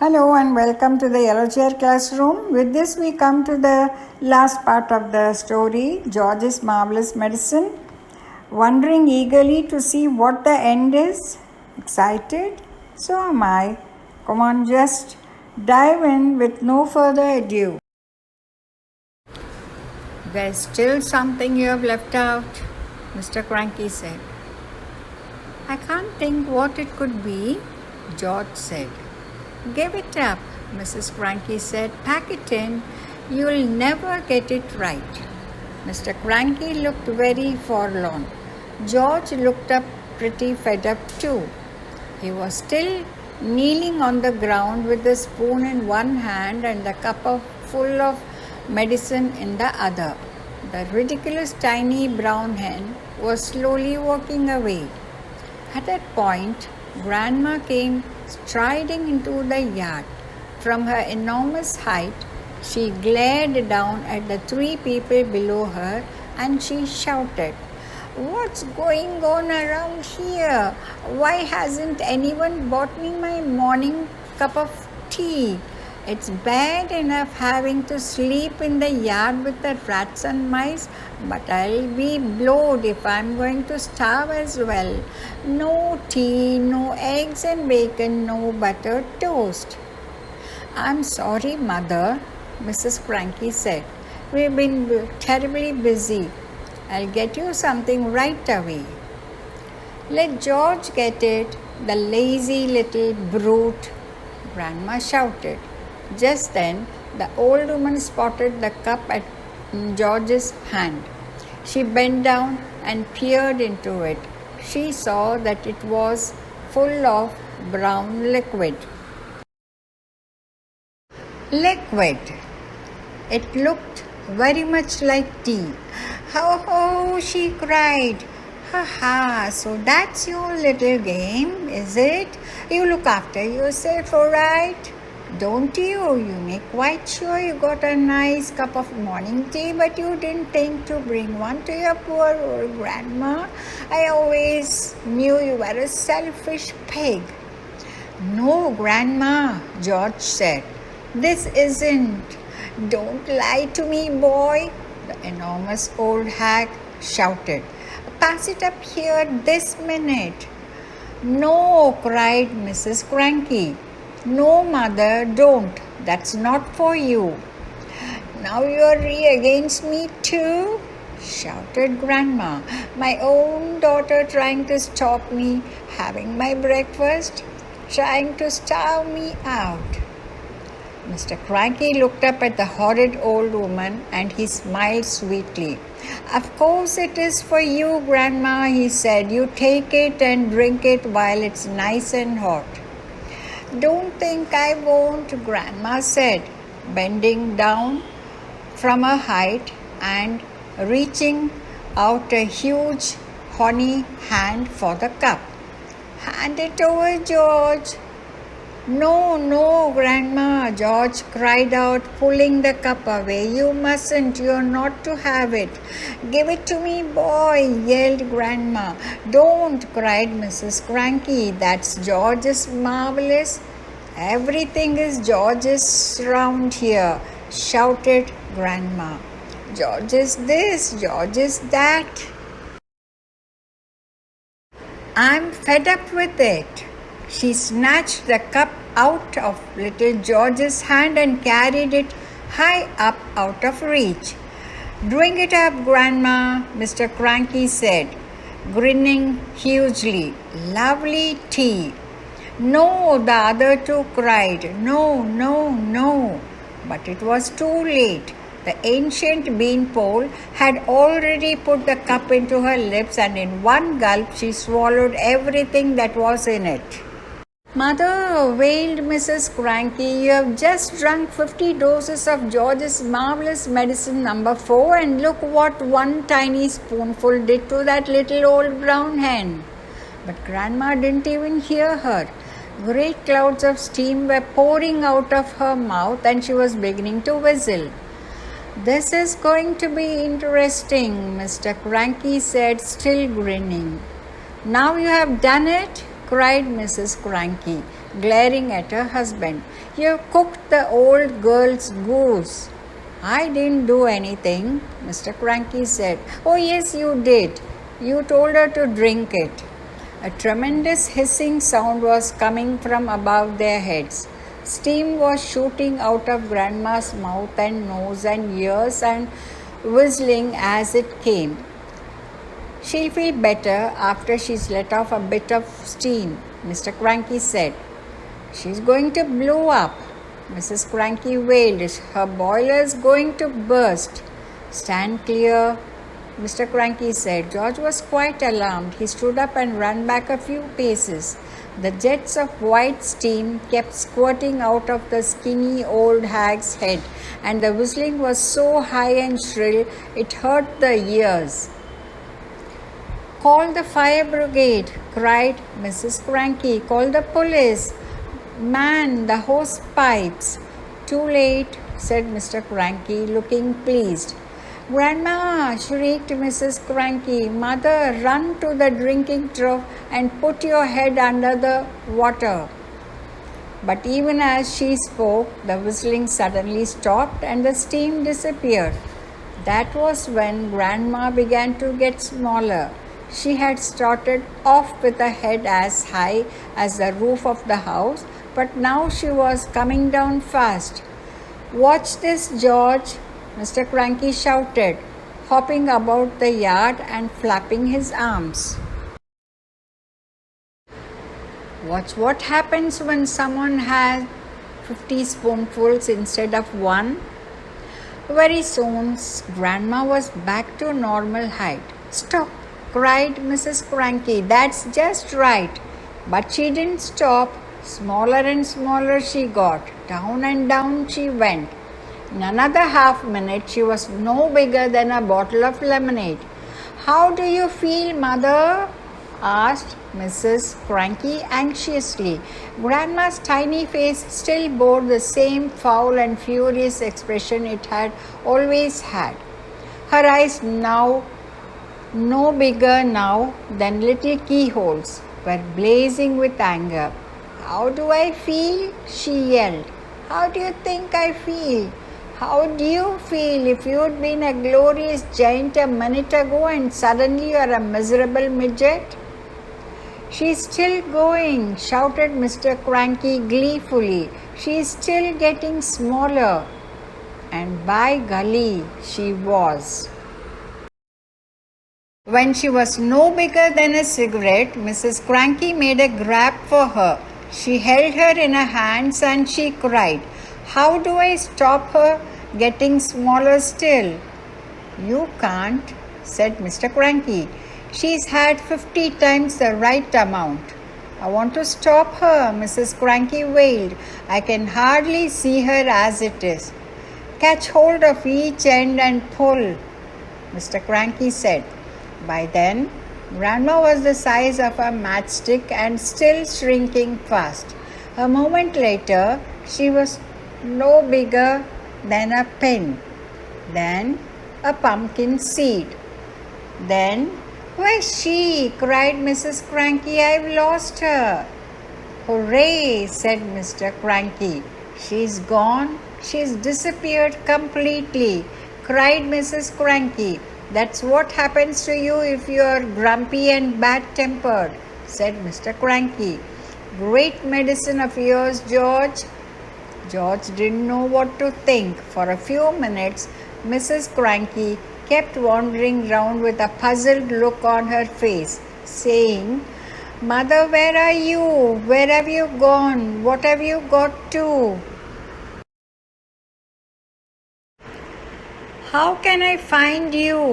Hello and welcome to the Yellow Chair Classroom. With this, we come to the last part of the story, George's Marvellous Medicine. Wondering eagerly to see what the end is? Excited? So am I. Come on, just dive in with no further ado. There's still something you have left out, Mr. Cranky said. I can't think what it could be, George said. Give it up, Mrs. Cranky said. Pack it in. You'll never get it right. Mr. Cranky looked very forlorn. George looked up pretty fed up too. He was still kneeling on the ground with the spoon in one hand and the cup full of medicine in the other. The ridiculous tiny brown hen was slowly walking away. At that point, Grandma came striding into the yard. From her enormous height, she glared down at the three people below her and she shouted, "What's going on around here? Why hasn't anyone bought me my morning cup of tea? It's bad enough having to sleep in the yard with the rats and mice, but I'll be blowed if I'm going to starve as well. No tea, no eggs and bacon, no buttered toast." "I'm sorry, Mother," Mrs. Cranky said. "We've been terribly busy. I'll get you something right away." "Let George get it, the lazy little brute," Grandma shouted. Just then, the old woman spotted the cup at George's hand. She bent down and peered into it. She saw that it was full of brown liquid. It looked very much like tea. "Ho, ho," she cried. "Ha, ha, so that's your little game, is it? You look after yourself, all right? Don't you? You make quite sure you got a nice cup of morning tea, but you didn't think to bring one to your poor old grandma. I always knew you were a selfish pig." "No, Grandma," George said. "This isn't." "Don't lie to me, boy," the enormous old hag shouted. "Pass it up here this minute." "No," cried Mrs. Cranky. "No, Mother, don't. That's not for you." "Now you're against me too?" shouted Grandma. "My own daughter trying to stop me having my breakfast, trying to starve me out." Mr. Cranky looked up at the horrid old woman and he smiled sweetly. "Of course it is for you, Grandma," he said. "You take it and drink it while it's nice and hot." "Don't think I won't," Grandma said, bending down from her height and reaching out a huge horny hand for the cup. "Hand it over, George." "No, no, Grandma," George cried out, pulling the cup away. "You mustn't. You're not to have it." "Give it to me, boy," yelled Grandma. "Don't," cried Mrs. Cranky. "That's George's Marvellous. Everything is George's round here," shouted Grandma. "George is this, George is that. I'm fed up with it." She snatched the cup out of little George's hand and carried it high up out of reach. "Drink it up, Grandma," Mr. Cranky said, grinning hugely. "Lovely tea." "No," the other two cried. "No, no, no." But it was too late. The ancient beanpole had already put the cup into her lips, and in one gulp she swallowed everything that was in it. "Mother," wailed Mrs. Cranky, "you have just drunk 50 doses of George's Marvellous Medicine number 4, and look what one tiny spoonful did to that little old brown hen." But Grandma didn't even hear her. Great clouds of steam were pouring out of her mouth and she was beginning to whistle. "This is going to be interesting," Mr. Cranky said, still grinning. "Now you have done it," cried Mrs. Cranky. glaring at her husband. "You cooked the old girl's goose." "I didn't do anything," Mr. Cranky said. "Oh, yes, you did. You told her to drink it." A tremendous hissing sound was coming from above their heads. Steam was shooting out of Grandma's mouth and nose and ears and whistling as it came. "She'll feel better after she's let off a bit of steam," Mr. Cranky said. "She's going to blow up," Mrs. Cranky wailed. "Her boiler's going to burst." "Stand clear," Mr. Cranky said. George was quite alarmed. He stood up and ran back a few paces. The jets of white steam kept squirting out of the skinny old hag's head, and the whistling was so high and shrill it hurt the ears. "Call the fire brigade," cried Mrs. Cranky. "Call the police. Man the hose pipes." "Too late," said Mr. Cranky, looking pleased. "Grandma," shrieked Mrs. Cranky, "Mother, run to the drinking trough and put your head under the water." But even as she spoke, the whistling suddenly stopped and the steam disappeared. That was when Grandma began to get smaller. She had started off with a head as high as the roof of the house, but now she was coming down fast. "Watch this, George," Mr. Cranky shouted, hopping about the yard and flapping his arms. "Watch what happens when someone has 50 spoonfuls instead of one." Very soon, Grandma was back to normal height. "Stop!" cried Mrs. Cranky. "That's just right." But she didn't stop. Smaller and smaller she got. Down and down she went. In another half minute, she was no bigger than a bottle of lemonade. "How do you feel, Mother?" asked Mrs. Cranky anxiously. Grandma's tiny face still bore the same foul and furious expression it had always had. Her eyes, now no bigger now than little keyholes, were blazing with anger. "How do I feel?" she yelled. "How do you think I feel? How do you feel if you'd been a glorious giant a minute ago and suddenly you're a miserable midget?" "She's still going," shouted Mr. Cranky gleefully. "She's still getting smaller." And by golly, she was. When she was no bigger than a cigarette, Mrs. Cranky made a grab for her. She held her in her hands and she cried, "How do I stop her getting smaller still?" "You can't," said Mr. Cranky. "She's had 50 times the right amount." "I want to stop her," Mrs. Cranky wailed. "I can hardly see her as it is." "Catch hold of each end and pull," Mr. Cranky said. By then, Grandma was the size of a matchstick and still shrinking fast. A moment later, she was no bigger than a pin, then a pumpkin seed. Then, "Where's she?" cried Mrs. Cranky. "I've lost her." "Hooray," said Mr. Cranky. "She's gone. She's disappeared completely," cried Mrs. Cranky. "That's what happens to you if you're grumpy and bad-tempered," said Mr. Cranky. "Great medicine of yours, George." George didn't know what to think. For a few minutes, Mrs. Cranky kept wandering round with a puzzled look on her face, saying, "Mother, where are you? Where have you gone? What have you got to? How can I find you?"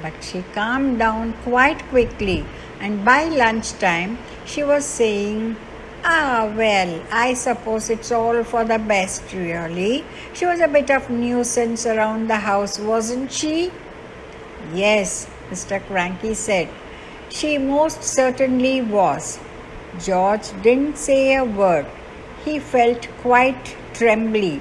But she calmed down quite quickly, and by lunchtime she was saying, well, I suppose it's all for the best, really. She was a bit of nuisance around the house, wasn't she?" "Yes," Mr. Cranky said. "She most certainly was." George didn't say a word. He felt quite trembly.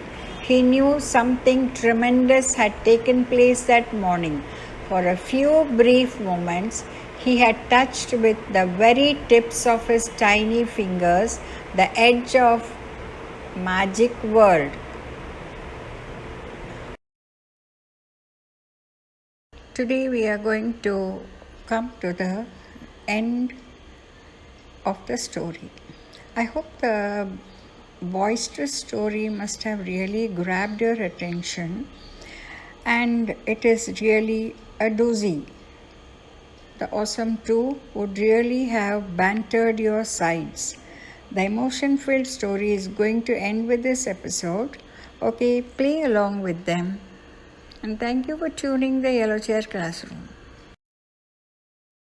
He knew something tremendous had taken place that morning. For a few brief moments, He had touched with the very tips of his tiny fingers the edge of magic world. Today we are going to come to the end of the story. I hope the boisterous story must have really grabbed your attention, and it is really a doozy. The awesome two would really have bantered your sides. The emotion filled story is going to end with this episode. Okay, play along with them. And thank you for tuning the Yellow Chair Classroom.